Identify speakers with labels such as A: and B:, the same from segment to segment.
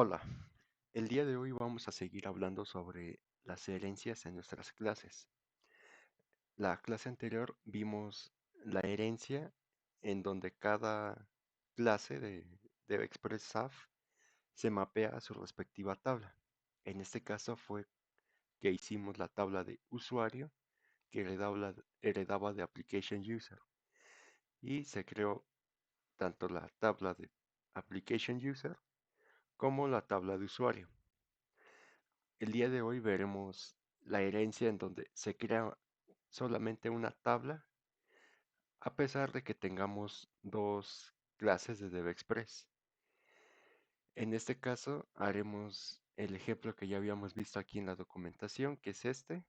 A: Hola, el día de hoy vamos a seguir hablando sobre las herencias en nuestras clases. La clase anterior vimos la herencia en donde cada clase de ExpressSAF se mapea a su respectiva tabla. En este caso fue que hicimos la tabla de usuario que heredaba de Application User y se creó tanto la tabla de Application User como la tabla de usuario. El día de hoy veremos la herencia en donde se crea solamente una tabla a pesar de que tengamos dos clases de DevExpress. En este caso haremos el ejemplo que ya habíamos visto aquí en la documentación, que es este,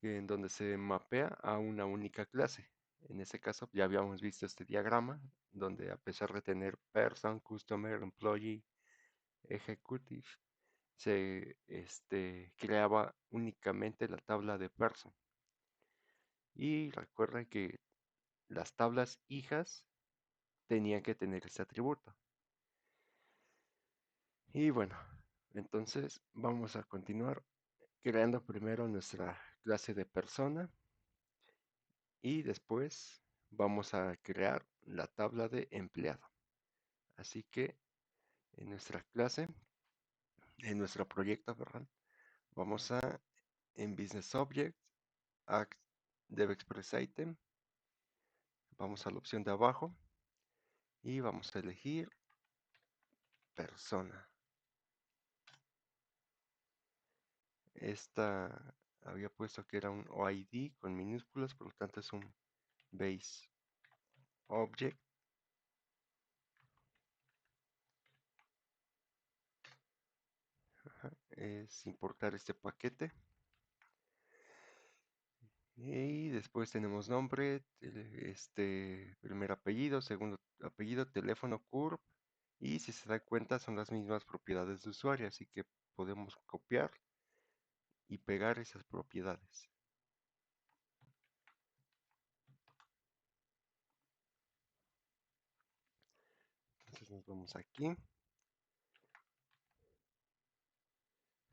A: en donde se mapea a una única clase. En este caso ya habíamos visto este diagrama, donde a pesar de tener person, customer, employee, executive, se creaba únicamente la tabla de person. Y recuerden que las tablas hijas tenían que tener este atributo. Y bueno, entonces vamos a continuar creando primero nuestra clase de persona y después vamos a crear la tabla de empleado. Así que en nuestra clase, en nuestro proyecto, perdón, vamos a en Business Object, Act DevExpress Item, vamos a la opción de abajo y vamos a elegir persona. Esta había puesto que era un OID con minúsculas, por lo tanto es un base object. Es importar este paquete. Y después tenemos nombre, primer apellido, segundo apellido, teléfono, CURP. Y si se da cuenta son las mismas propiedades de usuario, así que podemos copiar y pegar esas propiedades. Entonces nos vamos aquí.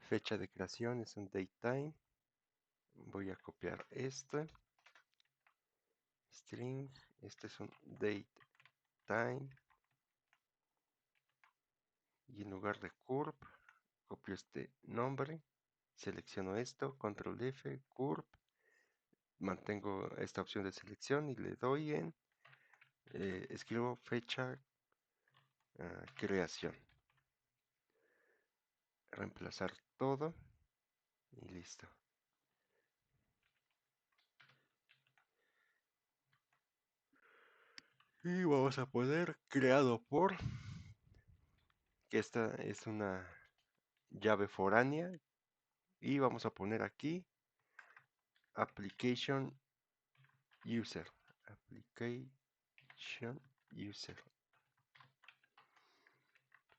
A: Fecha de creación es un datetime. Voy a copiar este. String. Este es un datetime. Y en lugar de curp, copio este nombre. Selecciono esto. Control F. Curp. Mantengo esta opción de selección y le doy en. Escribo fecha creación. Reemplazar todo. Y listo. Y vamos a poner creado por, que esta es una llave foránea. Y vamos a poner aquí application user. Application user.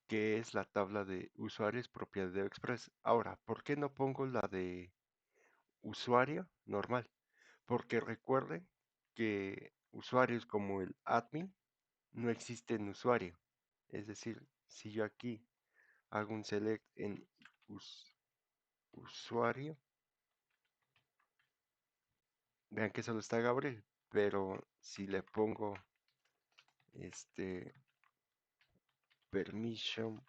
A: Que es la tabla de usuarios propiedad de Express. Ahora, ¿por qué no pongo la de usuario normal? Porque recuerden que usuarios como el admin no existen usuario. Es decir, si yo aquí hago un select en usuario, vean que solo está Gabriel, pero si le pongo este permission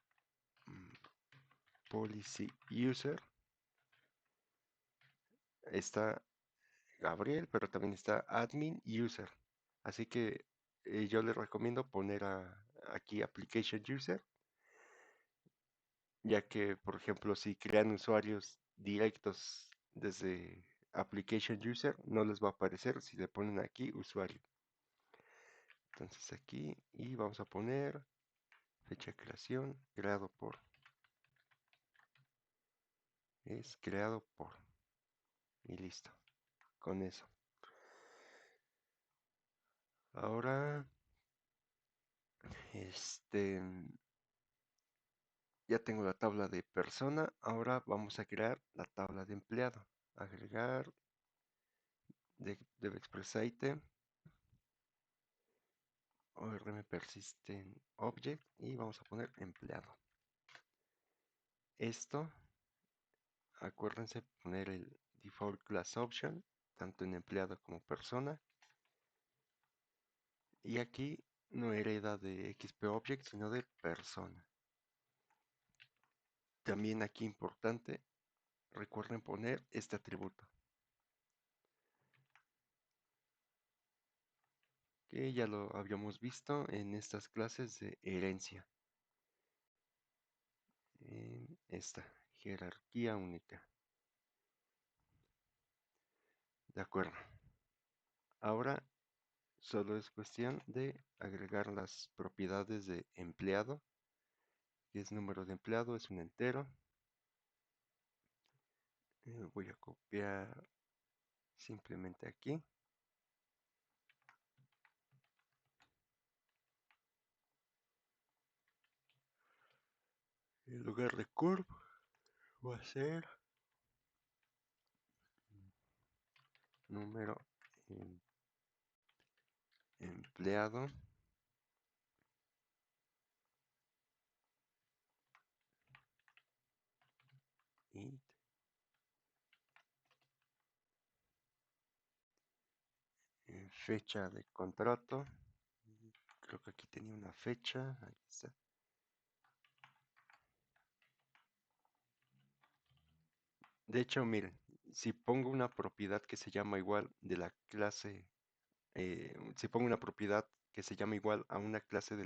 A: policy user, está Gabriel, pero también está admin user. Así que yo les recomiendo poner aquí application user, ya que, por ejemplo, si crean usuarios directos desde application user, no les va a aparecer si le ponen aquí usuario. Entonces aquí, y vamos a poner fecha de creación, creado por. Es creado por. Y listo, con eso. Ahora, este, ya tengo la tabla de persona. Ahora vamos a crear la tabla de empleado. Agregar de express item. ORM persistent object y vamos a poner empleado. Esto, acuérdense poner el default class option, tanto en empleado como persona. Y aquí no hereda de XP object, sino de persona. También aquí importante, recuerden poner este atributo, que ya lo habíamos visto en estas clases de herencia. En esta jerarquía única. De acuerdo. Ahora solo es cuestión de agregar las propiedades de empleado, que es número de empleado, es un entero. Voy a copiar simplemente aquí. En lugar de curve, va a ser número empleado y fecha de contrato. Creo que aquí tenía una fecha. Aquí está. De hecho, miren, si pongo una propiedad que se llama igual de la clase, si pongo una propiedad que se llama igual a una clase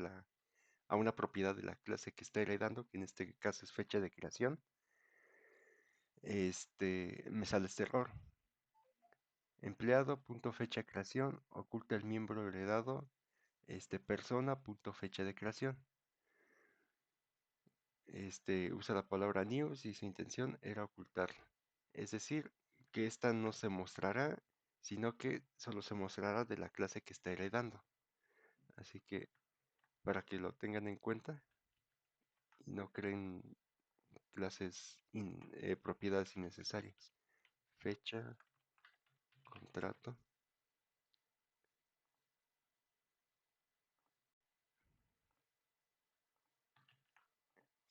A: a una propiedad de la clase que está heredando, que en este caso es fecha de creación, me sale este error. Empleado.fecha de creación oculta el miembro heredado, persona.fecha de creación. Usa la palabra news y su intención era ocultarla. Es decir, que esta no se mostrará, sino que solo se mostrará de la clase que está heredando. Así que para que lo tengan en cuenta y no creen propiedades innecesarias. Fecha, contrato.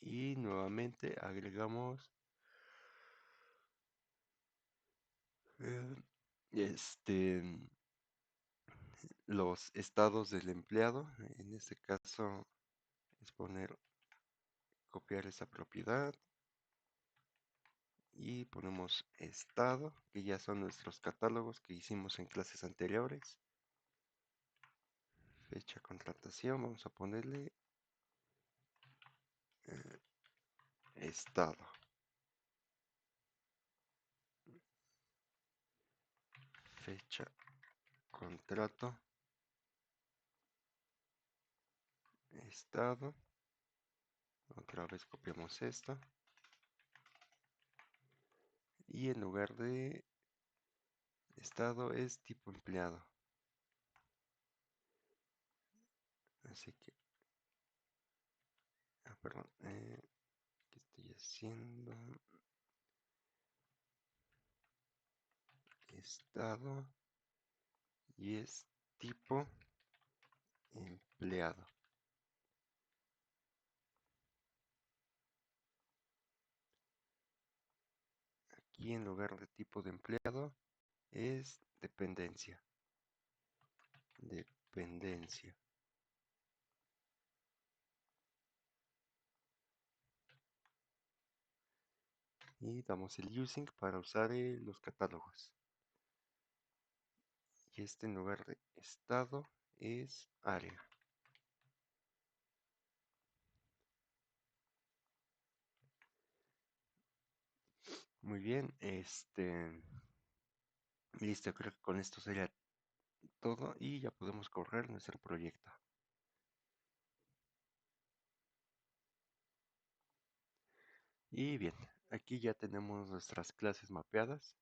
A: Y nuevamente agregamos eh, este, los estados del empleado. En este caso es copiar esa propiedad y ponemos estado, que ya son nuestros catálogos que hicimos en clases anteriores. Fecha contratación, vamos a ponerle estado. Fecha contrato, estado. Otra vez copiamos esto. Y en lugar de estado es tipo empleado. Así que, perdón, ¿qué estoy haciendo? Estado y es tipo empleado. Aquí en lugar de tipo de empleado es dependencia. Dependencia. Y damos el using para usar los catálogos. Y en lugar de estado es área. Muy bien, listo, creo que con esto sería todo y ya podemos correr nuestro proyecto. Y bien, aquí ya tenemos nuestras clases mapeadas.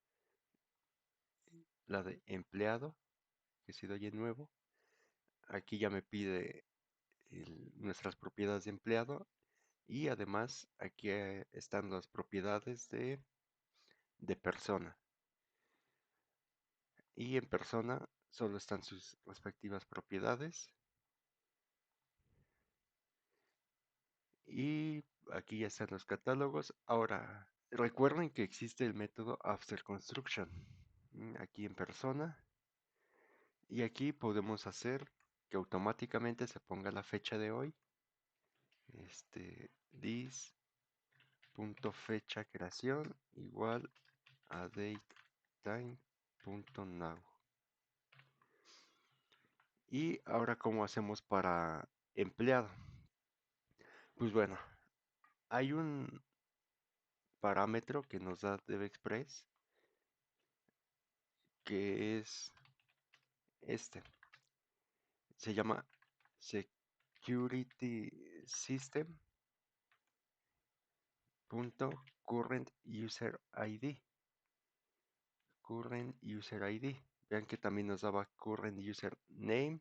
A: La de empleado, que si doy en nuevo. Aquí ya me pide nuestras propiedades de empleado. Y además aquí están las propiedades de persona. Y en persona solo están sus respectivas propiedades. Y aquí ya están los catálogos. Ahora, recuerden que existe el método After Construction. Aquí en persona. Y aquí podemos hacer que automáticamente se ponga la fecha de hoy. This punto fecha creación igual a datetime.now. Y ahora, ¿cómo hacemos para empleado? Pues bueno, hay un parámetro que nos da DevExpress que es este. Se llama security system.current user ID. Current user ID. Vean que también nos daba current user name.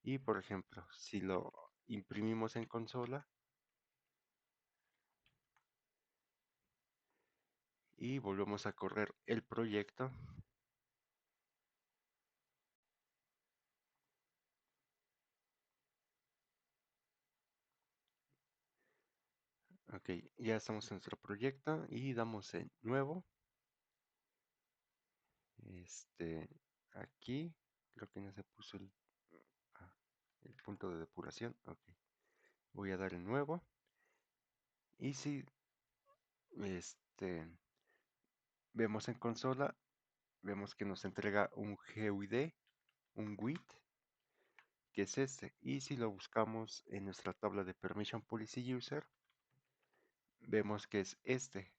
A: Y por ejemplo, si lo imprimimos en consola y volvemos a correr el proyecto, ok, ya estamos en nuestro proyecto y damos en nuevo. Este, aquí creo que no se puso ah, el punto de depuración. Ok, voy a dar en nuevo. Y si este, vemos en consola, vemos que nos entrega un GUID, un GUID, que es este. Y si lo buscamos en nuestra tabla de Permission Policy User, vemos que es este,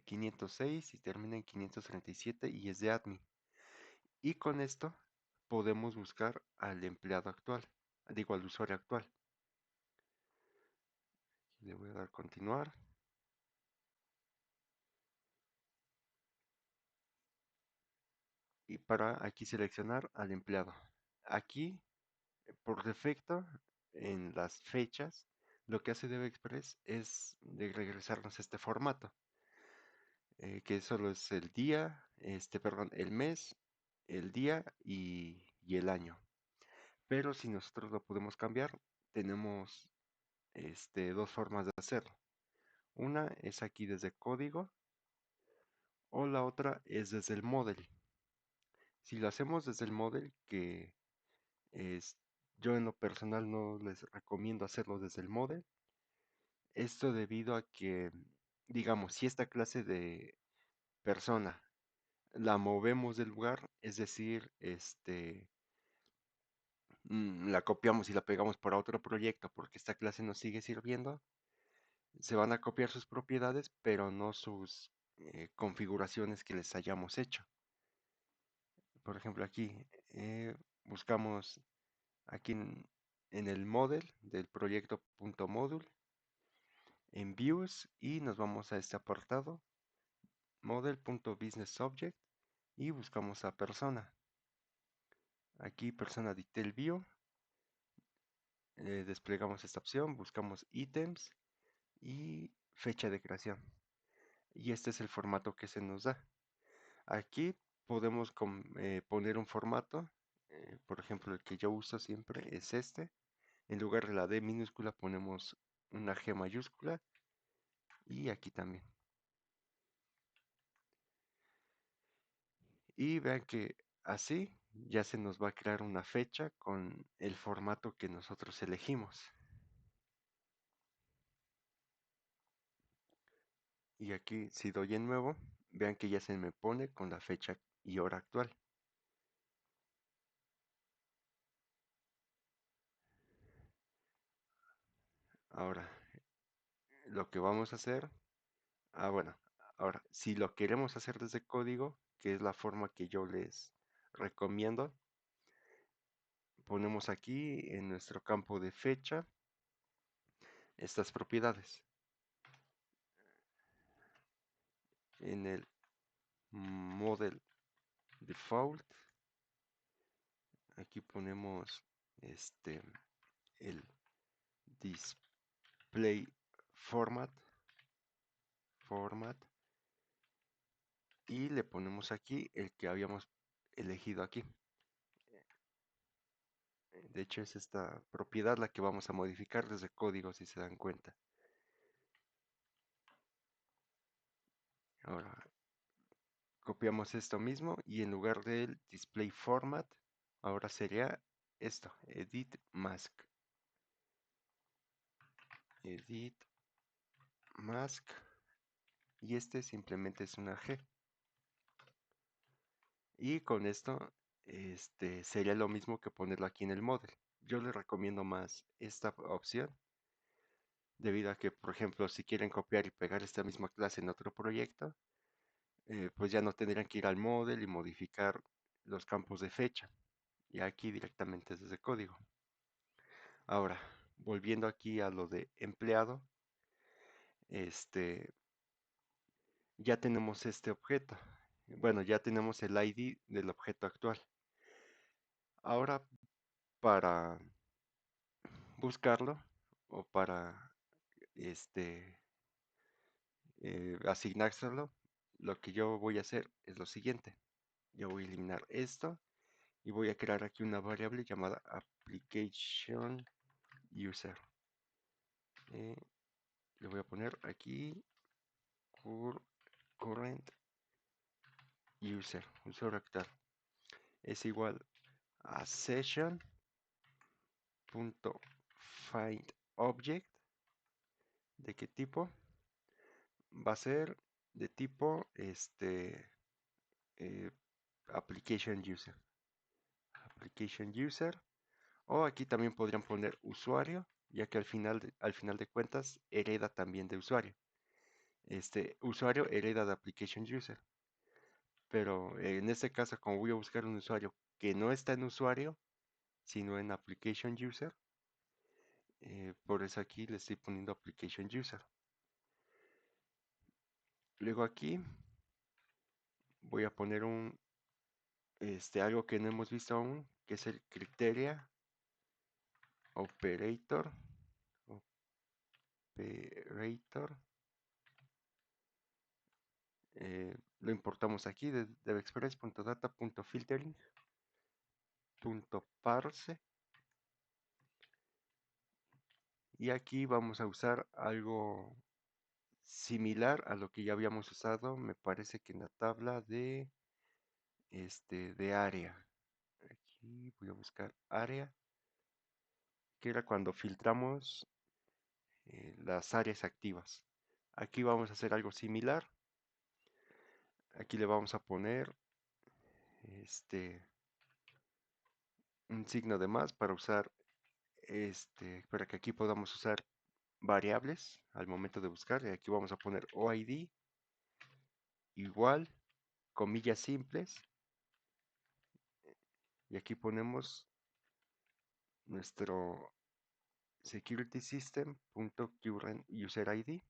A: 506 y termina en 537 y es de admin. Y con esto podemos buscar al empleado actual, digo al usuario actual. Le voy a dar continuar. Y para aquí seleccionar al empleado. Aquí, por defecto, en las fechas, lo que hace DevExpress es de regresarnos este formato, que solo es el día, perdón, el mes, el día y el año. Pero si nosotros lo podemos cambiar, tenemos dos formas de hacerlo. Una es aquí desde código o la otra es desde el model. Si lo hacemos desde el model, que es, yo en lo personal no les recomiendo hacerlo desde el model. Esto debido a que, digamos, si esta clase de persona la movemos del lugar, es decir, la copiamos y la pegamos para otro proyecto porque esta clase nos sigue sirviendo, se van a copiar sus propiedades, pero no sus configuraciones que les hayamos hecho. Por ejemplo, aquí buscamos aquí en el model del proyecto .module en views y nos vamos a este apartado model.businessObject y buscamos a persona. Aquí persona detail view, desplegamos esta opción, buscamos ítems y fecha de creación. Y este es el formato que se nos da. Aquí podemos poner un formato, por ejemplo el que yo uso siempre es este. En lugar de la D minúscula ponemos una G mayúscula y aquí también. Y vean que así ya se nos va a crear una fecha con el formato que nosotros elegimos. Y aquí si doy en nuevo, vean que ya se me pone con la fecha y hora actual. Ahora, lo que vamos a hacer, bueno, ahora, si lo queremos hacer desde código, que es la forma que yo les recomiendo, ponemos aquí en nuestro campo de fecha estas propiedades. En el model default, aquí ponemos el display format y le ponemos aquí el que habíamos elegido aquí. De hecho es esta propiedad la que vamos a modificar desde código si se dan cuenta. Ahora copiamos esto mismo y en lugar del display format, ahora sería esto, edit mask. Edit mask. Y este simplemente es una G. Y con esto, sería lo mismo que ponerlo aquí en el model. Yo les recomiendo más esta opción, debido a que, por ejemplo, si quieren copiar y pegar esta misma clase en otro proyecto, pues ya no tendrían que ir al model y modificar los campos de fecha. Y aquí directamente desde código. Ahora, volviendo aquí a lo de empleado, este, ya tenemos este objeto. Bueno, ya tenemos el ID del objeto actual. Ahora, para buscarlo o para este, asignárselo, lo que yo voy a hacer es lo siguiente. Yo voy a eliminar esto y voy a crear aquí una variable llamada application user. Le voy a poner aquí current user, usuario actual. Es igual a session.findObject. ¿De qué tipo? Va a ser de tipo eh, application user. Application user. O aquí también podrían poner usuario, ya que al final de cuentas hereda también de usuario. Este usuario hereda de application user. Pero en este caso, como voy a buscar un usuario que no está en usuario, sino en application user, por eso aquí le estoy poniendo application user. Luego aquí voy a poner algo que no hemos visto aún, que es el criteria operator. Operator. Lo importamos aquí de devexpress.data.filtering.parse. Y aquí vamos a usar algo similar a lo que ya habíamos usado, me parece que en la tabla de área. Aquí voy a buscar área, que era cuando filtramos las áreas activas. Aquí vamos a hacer algo similar. Aquí le vamos a poner este un signo de más para usar para que aquí podamos usar variables al momento de buscar. Y aquí vamos a poner OID igual, comillas simples, y aquí ponemos nuestro security system.current user ID.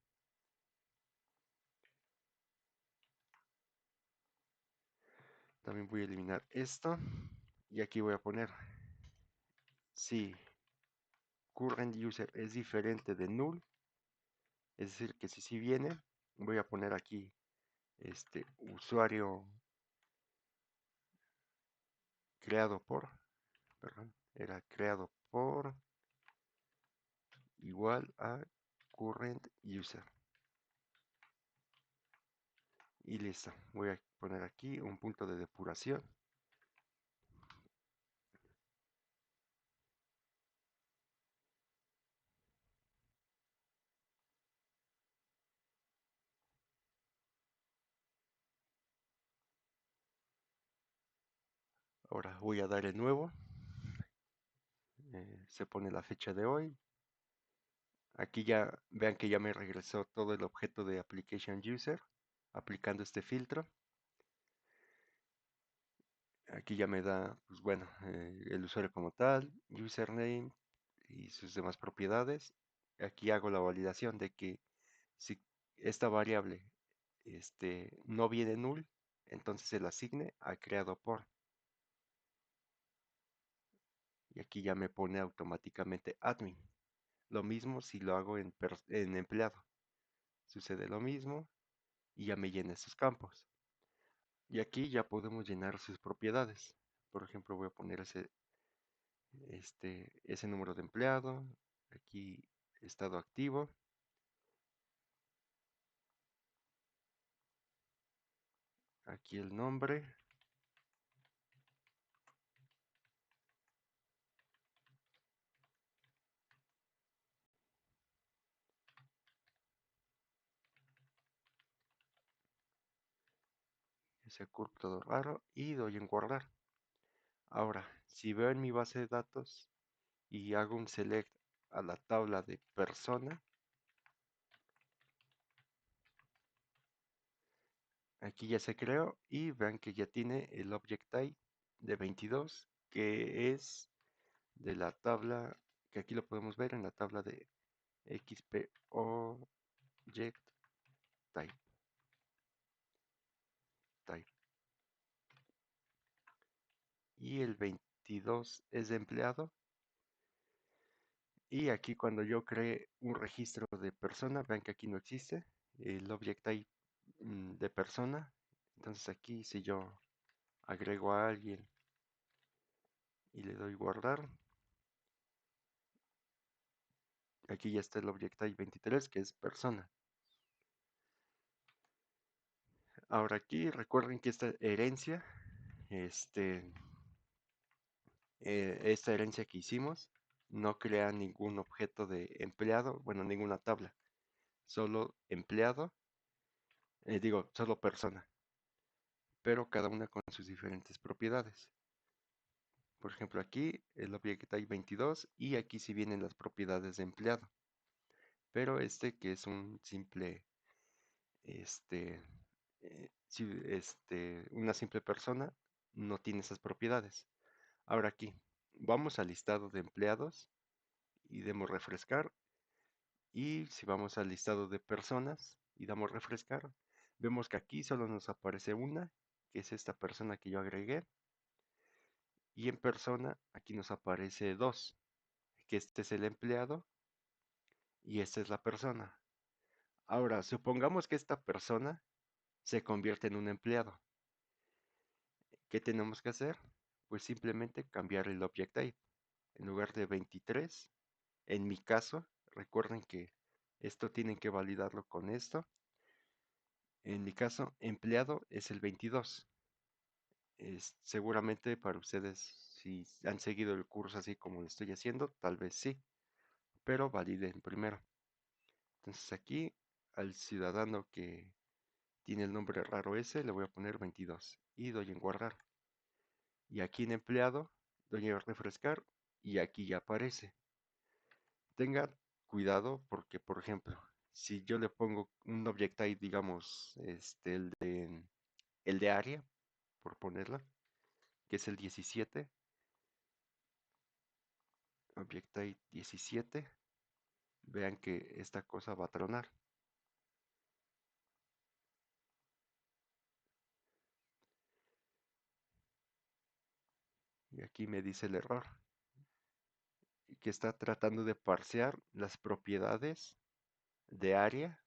A: También voy a eliminar esto y aquí voy a poner si current user es diferente de null, es decir que si viene, voy a poner aquí usuario creado por, perdón, era creado por igual a current user. Y listo, voy a poner aquí un punto de depuración. Ahora voy a dar el nuevo. Se pone la fecha de hoy. Aquí ya vean que ya me regresó todo el objeto de application user aplicando este filtro. Aquí ya me da, pues bueno, el usuario como tal, username y sus demás propiedades. Aquí hago la validación de que si esta variable no viene null, entonces se la asigne a creado por. Y aquí ya me pone automáticamente admin. Lo mismo si lo hago en empleado. Sucede lo mismo y ya me llena esos campos. Y aquí ya podemos llenar sus propiedades. Por ejemplo, voy a poner ese número de empleado. Aquí estado activo. aquí el nombre, ese curl todo raro y doy en guardar. Ahora, si veo en mi base de datos y hago un select a la tabla de persona, aquí ya se creó y vean que ya tiene el object type de 22, que es de la tabla, que aquí lo podemos ver en la tabla de XP Object Type. Type. Y el 22 es de empleado. Y aquí cuando yo cree un registro de persona, vean que aquí no existe el object type de persona. Entonces aquí si yo agrego a alguien y le doy guardar, aquí ya está el object type 23 que es persona. Ahora aquí recuerden que esta herencia, esta herencia que hicimos no crea ningún objeto de empleado, bueno, ninguna tabla, solo empleado, solo persona, pero cada una con sus diferentes propiedades. Por ejemplo, aquí el object type 22 y aquí sí vienen las propiedades de empleado, pero este que es un simple, este, una simple persona no tiene esas propiedades. Ahora aquí, vamos al listado de empleados y demos refrescar. Y si vamos al listado de personas y damos refrescar, vemos que aquí solo nos aparece una, que es esta persona que yo agregué. Y en persona, aquí nos aparece dos, que este es el empleado y esta es la persona. Ahora, supongamos que esta persona se convierte en un empleado. ¿Qué tenemos que hacer? Pues simplemente cambiar el object type. En lugar de 23, en mi caso, recuerden que esto tienen que validarlo con esto. En mi caso, empleado es el 22. Seguramente para ustedes, si han seguido el curso así como lo estoy haciendo, tal vez sí, pero validen primero. Entonces aquí al ciudadano que tiene el nombre raro ese, le voy a poner 22 y doy en guardar. Y aquí en empleado, doy en refrescar y aquí ya aparece. Tengan cuidado porque, por ejemplo, si yo le pongo un object type, digamos, el de área, por ponerla, que es el 17, object type 17, vean que esta cosa va a tronar. Y aquí me dice el error, que está tratando de parsear las propiedades de área,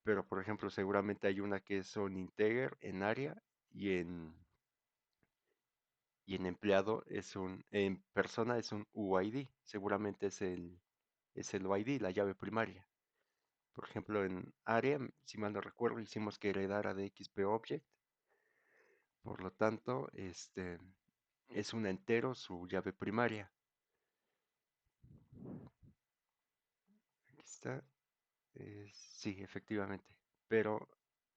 A: pero por ejemplo seguramente hay una que es un integer en área y en empleado en persona es un UID, seguramente es el UID, la llave primaria. Por ejemplo, en área, si mal no recuerdo, hicimos que heredara de XP Object, por lo tanto, es un entero su llave primaria. Aquí está. Sí, efectivamente. Pero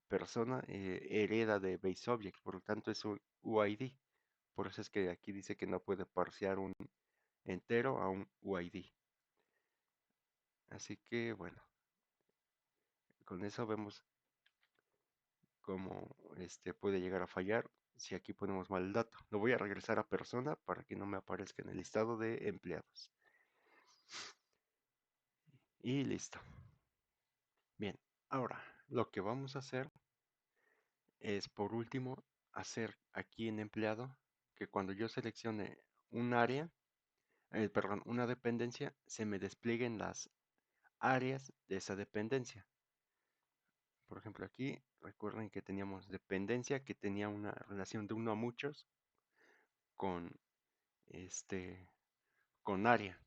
A: persona hereda de base object, por lo tanto es un UID. Por eso es que aquí dice que no puede parsear un entero a un UID. Así que bueno, con eso vemos cómo puede llegar a fallar si aquí ponemos mal el dato. Lo voy a regresar a persona para que no me aparezca en el listado de empleados. Y listo. Bien, ahora lo que vamos a hacer es por último hacer aquí en empleado que cuando yo seleccione un área, perdón, una dependencia, se me desplieguen las áreas de esa dependencia. Por ejemplo, aquí recuerden que teníamos dependencia que tenía una relación de uno a muchos con este con área.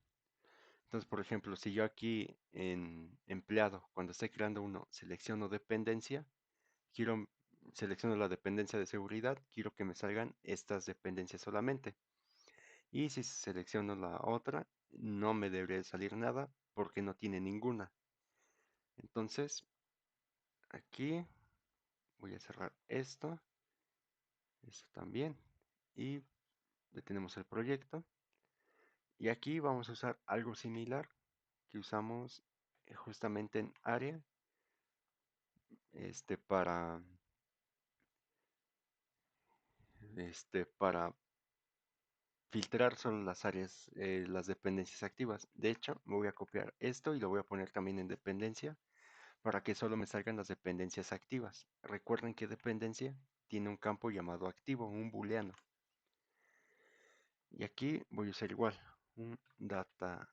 A: Entonces, por ejemplo, si yo aquí en empleado, cuando estoy creando uno, selecciono dependencia, quiero selecciono la dependencia de seguridad, quiero que me salgan estas dependencias solamente. Y si selecciono la otra, no me debería salir nada porque no tiene ninguna. Entonces, aquí voy a cerrar esto también. Y detenemos el proyecto. Y aquí vamos a usar algo similar que usamos justamente en área, para, para filtrar solo las áreas, las dependencias activas. De hecho, me voy a copiar esto y lo voy a poner también en dependencia para que solo me salgan las dependencias activas. Recuerden que dependencia tiene un campo llamado activo, un booleano. Y aquí voy a usar igual un data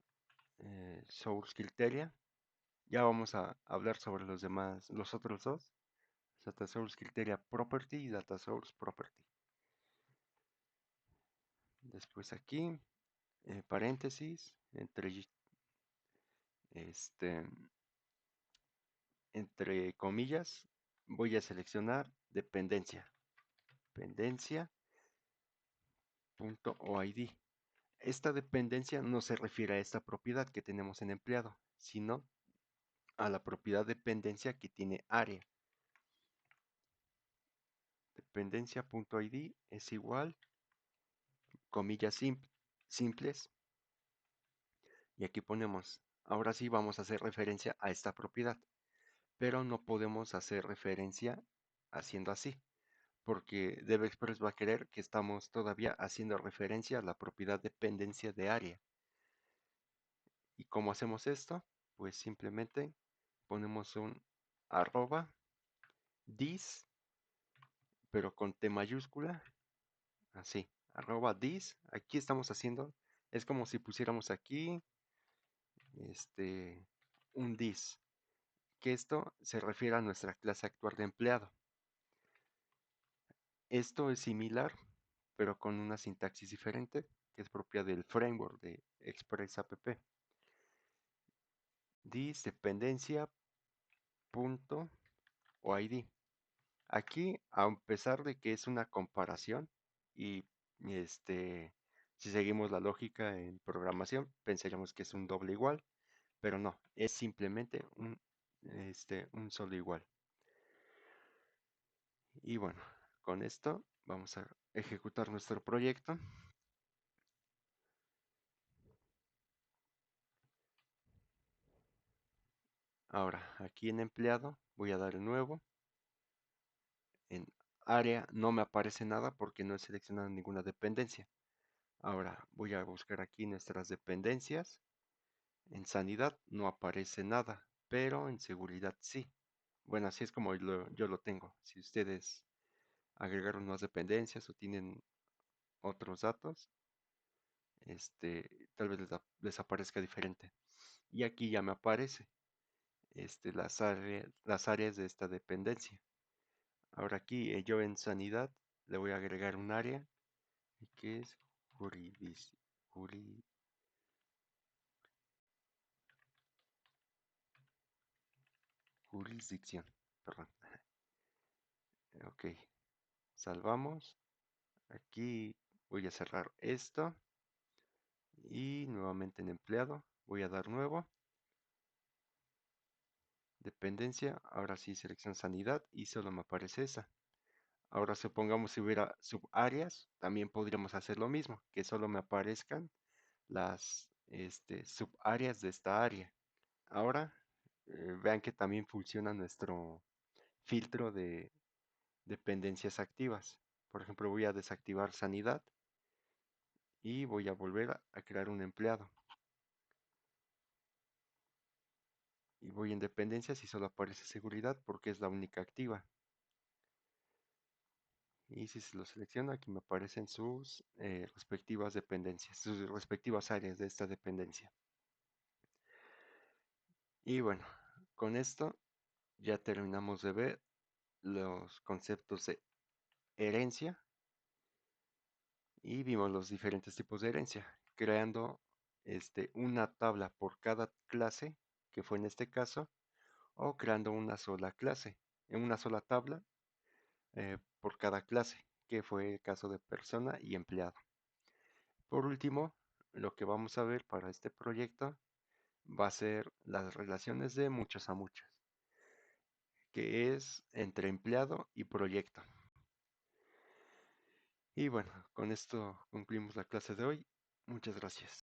A: source criteria. Ya vamos a hablar sobre los demás, los otros dos. Data source criteria property y data source property. Después aquí, paréntesis, este, entre comillas, voy a seleccionar dependencia. Dependencia.oid. Esta dependencia no se refiere a esta propiedad que tenemos en empleado, sino a la propiedad dependencia que tiene área. Dependencia.id es igual, comillas simples, y aquí ponemos, ahora sí vamos a hacer referencia a esta propiedad, pero no podemos hacer referencia haciendo así, porque DevExpress va a querer que estamos todavía haciendo referencia a la propiedad dependencia de área. ¿Y cómo hacemos esto? Pues simplemente ponemos un arroba this, pero con T mayúscula, así, arroba this. Aquí estamos haciendo, es como si pusiéramos aquí este, un this, que esto se refiere a nuestra clase actual de empleado. Esto es similar, pero con una sintaxis diferente, que es propia del framework de ExpressApp. This dependencia punto OID. Aquí, a pesar de que es una comparación y si seguimos la lógica en programación, pensaríamos que es un doble igual, pero no, es simplemente un solo igual. Y bueno, con esto vamos a ejecutar nuestro proyecto. Ahora, aquí en empleado voy a dar el nuevo. En área no me aparece nada porque no he seleccionado ninguna dependencia. Ahora voy a buscar aquí nuestras dependencias. En sanidad no aparece nada, pero en seguridad sí. Bueno, así es como yo lo tengo. Si ustedes agregaron más dependencias o tienen otros datos, tal vez les aparezca diferente. Y aquí ya me aparece las áreas de esta dependencia. Ahora aquí yo en sanidad le voy a agregar un área que es jurisdicción. Perdón. Ok, salvamos. Aquí voy a cerrar esto y nuevamente en empleado voy a dar nuevo. Dependencia, ahora sí selección sanidad y solo me aparece esa. Ahora supongamos si hubiera subáreas, también podríamos hacer lo mismo, que solo me aparezcan las subáreas de esta área. Ahora vean que también funciona nuestro filtro de dependencias activas. Por ejemplo, voy a desactivar sanidad y voy a volver a crear un empleado. Y voy en dependencias y solo aparece seguridad porque es la única activa. Y si se lo selecciono, aquí me aparecen sus respectivas dependencias, sus respectivas áreas de esta dependencia. Y bueno, con esto ya terminamos de ver los conceptos de herencia y vimos los diferentes tipos de herencia, creando una tabla por cada clase, que fue en este caso, o creando una sola clase, en una sola tabla, por cada clase, que fue el caso de persona y empleado. Por último, lo que vamos a ver para este proyecto va a ser las relaciones de muchos a muchos, que es entre empleado y proyecto. Y bueno, con esto concluimos la clase de hoy. Muchas gracias.